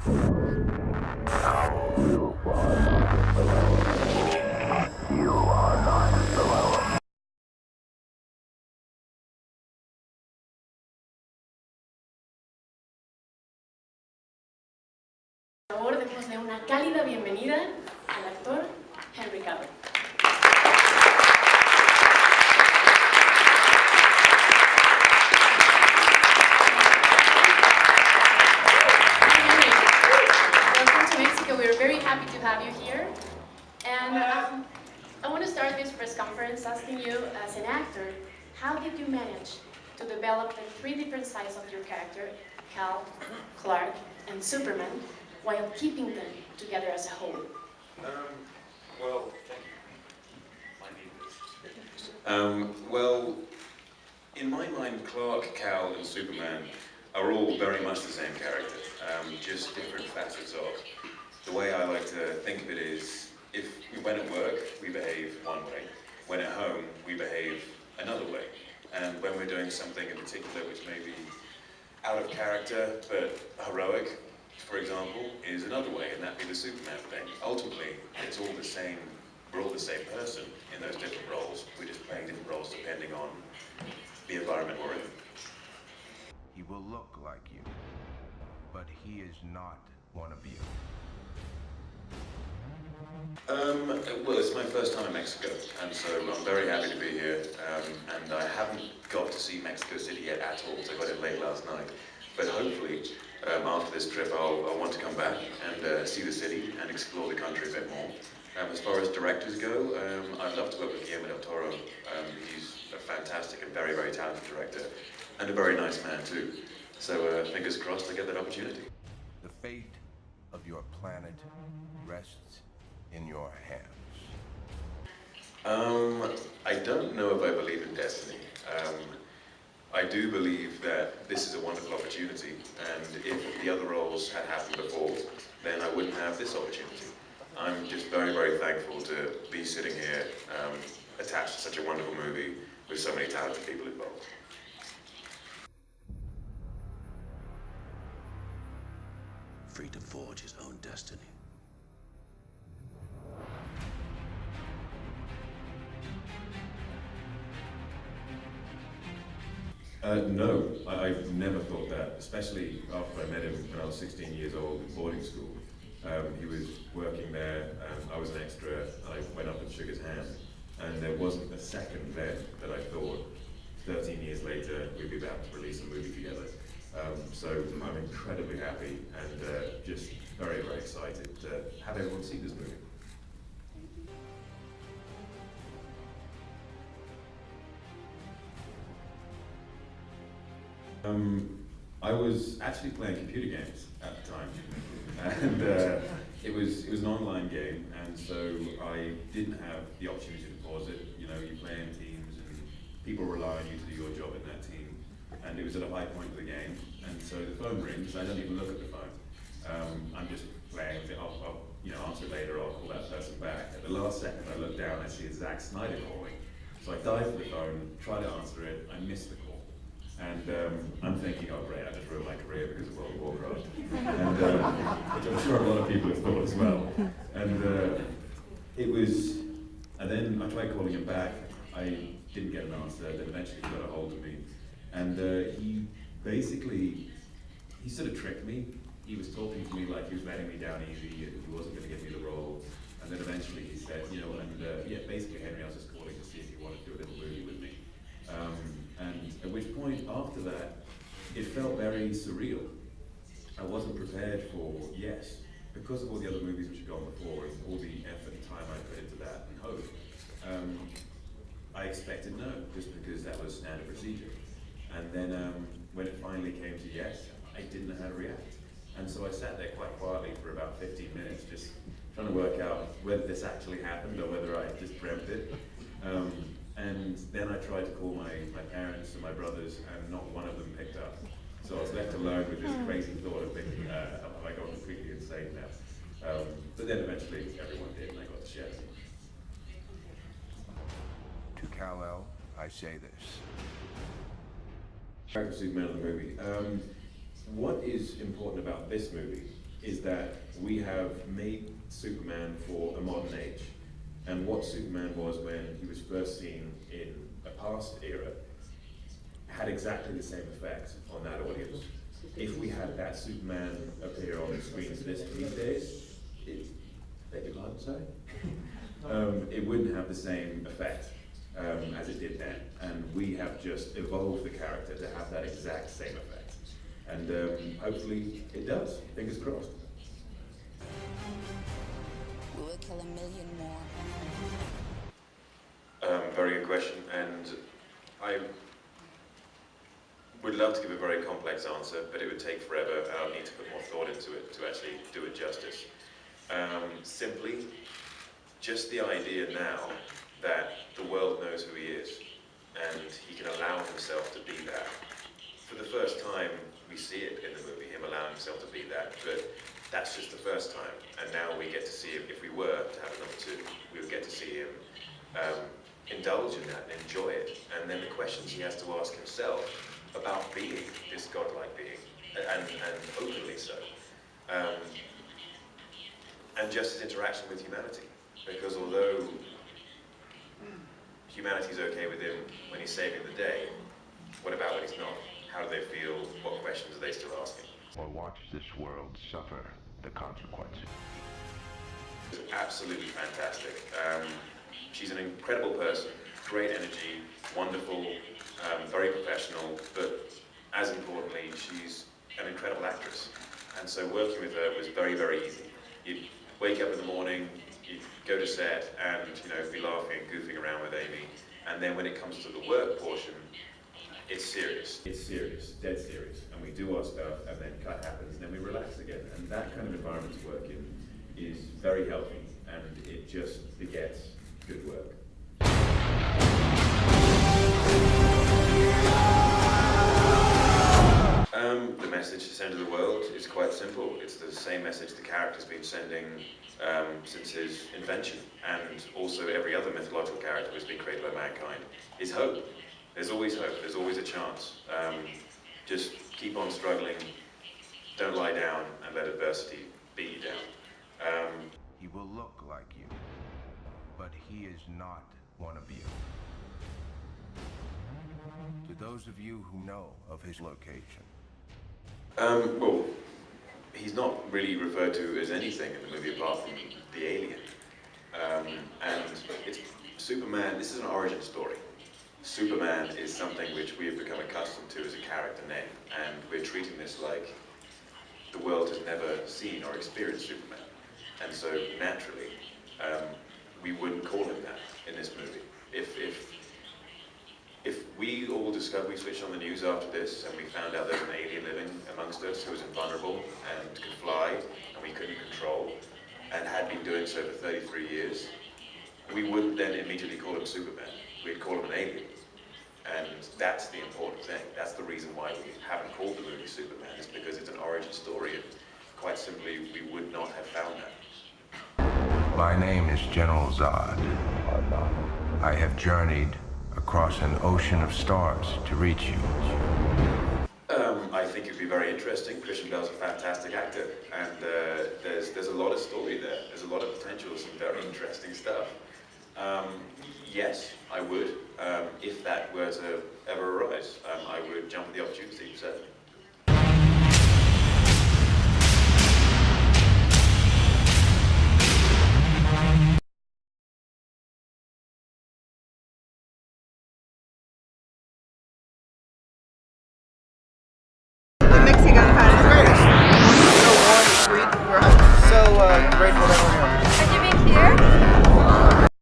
Por favor, démosle una cálida bienvenida al actor Henry Cavill. Welcome to Mexico. We're very happy to have you here. And I want to start this press conference asking you, as an actor, how did you manage to develop the three different sides of your character, Cal, Clark, and Superman, while keeping them together as a whole? Well, thank you. Well, in my mind, Clark, Cal, and Superman are all very much the same character, just different facets of. The way I like to think of it is, when at work, we behave one way. When at home, we behave another way. And when we're doing something in particular which may be out of character, but heroic, for example, is another way, and that'd be the Superman thing. Ultimately, it's all the same, we're all the same person in those different roles. We're just playing different roles depending on the environment we're in. He will look like you, but he is not one of you. Well, it's my first time in Mexico, and so I'm very happy to be here. And I haven't got to see Mexico City yet at all, so I got it late last night. But hopefully, after this trip, I'll want to come back and see the city and explore the country a bit more. As far as directors go, I'd love to work with Guillermo del Toro. He's a fantastic and very, very talented director, and a very nice man too. So fingers crossed I get that opportunity. The fate of your planet rests in your hands. I don't know if I believe in destiny. I do believe that this is a wonderful opportunity, and if the other roles had happened before, then I wouldn't have this opportunity. I'm just very, very thankful to be sitting here attached to such a wonderful movie with so many talented people involved. Free to forge his own destiny. No, I've never thought that, especially after I met him when I was 16 years old in boarding school. He was working there, I was an extra, I went up and shook his hand, and there wasn't a second then that I thought 13 years later we'd be about to release a movie together. So I'm incredibly happy and just very, very excited to have everyone see this movie. I was actually playing computer games at the time, and it was an online game, and so I didn't have the opportunity to pause it. You know, you play in teams, and people rely on you to do your job in that team, and it was at a high point of the game, and so the phone rings. I don't even look at the phone. I'm just playing. I'll answer later. I'll call that person back. At the last second, I look down. I see it's Zack Snyder calling, so I dive for the phone, try to answer it. I miss the call. And I'm thinking, oh great, I just ruined my career because of World of Warcraft. And which I'm sure a lot of people have thought as well. And and then I tried calling him back. I didn't get an answer, then eventually he got a hold of me. And he sort of tricked me. He was talking to me like he was letting me down easy and he wasn't going to give me the role. And then eventually he said, basically Henry, I was just calling to see if he wanted to do a little movie with me. And at which point, after that, it felt very surreal. I wasn't prepared for yes, because of all the other movies which had gone before and all the effort and time I put into that and hope. I expected no, just because that was standard procedure. And then when it finally came to yes, I didn't know how to react. And so I sat there quite quietly for about 15 minutes, just trying to work out whether this actually happened or whether I just dreamt it. And then I tried to call my parents and my brothers, and not one of them picked up. So I was left alone with this crazy thought of thinking, have I gone completely insane now? But then eventually everyone did, and I got to share it. To Kal-El, I say this. Character Superman of the movie. What is important about this movie is that we have made Superman for a modern age. And what Superman was when he was first seen in a past era had exactly the same effect on that audience. If we had that Superman appear on the screens these days, it wouldn't have the same effect as it did then. And we have just evolved the character to have that exact same effect. And hopefully it does. Fingers crossed. We will kill 1 million more. Very good question, and I would love to give a very complex answer, but it would take forever, and I'll need to put more thought into it to actually do it justice. Simply, just the idea now that the world knows who he is, and he can allow himself to be that. For the first time, we see it in the movie, him allowing himself to be that, but that's just the first time, and now we get to see him. If we were to have a number 2, we would get to see him indulge in that and enjoy it. And then the questions he has to ask himself about being this godlike being, and openly so. And just his interaction with humanity. Because although humanity's okay with him when he's saving the day, what about when he's not? How do they feel? What questions are they still asking? Or watch this world suffer the consequences. It's absolutely fantastic. She's an incredible person, great energy, wonderful, very professional, but as importantly, she's an incredible actress. And so working with her was very, very easy. You'd wake up in the morning, you'd go to set and be laughing and goofing around with Amy. And then when it comes to the work portion, it's serious. It's serious, dead serious. And we do our stuff, and then cut happens, and then we relax again. And that kind of environment to work in is very healthy, and it just begets good work. The message to send to the world is quite simple. It's the same message the character's been sending since his invention, and also every other mythological character that's been created by mankind, is hope. There's always hope, there's always a chance. Just keep on struggling, don't lie down and let adversity beat you down. He will look like you, but he is not one of you. To those of you who know of his location. Well, he's not really referred to as anything in the movie apart from the alien. And it's Superman, this is an origin story. Superman is something which we have become accustomed to as a character name, and we're treating this like the world has never seen or experienced Superman. And so naturally, we wouldn't call him that in this movie. If we all discovered, we switched on the news after this and we found out there's an alien living amongst us who was invulnerable and could fly and we couldn't control and had been doing so for 33 years, we wouldn't then immediately call him Superman. We'd call him an alien. And that's the important thing. That's the reason why we haven't called the movie Superman, is because it's an origin story, and quite simply, we would not have found that. My name is General Zod. I have journeyed across an ocean of stars to reach you. I think it'd be very interesting. Christian Bale's a fantastic actor, and there's a lot of story there. There's a lot of potential, some very interesting stuff. Yes, I would. If that were to ever arise, I would jump at the opportunity, certainly.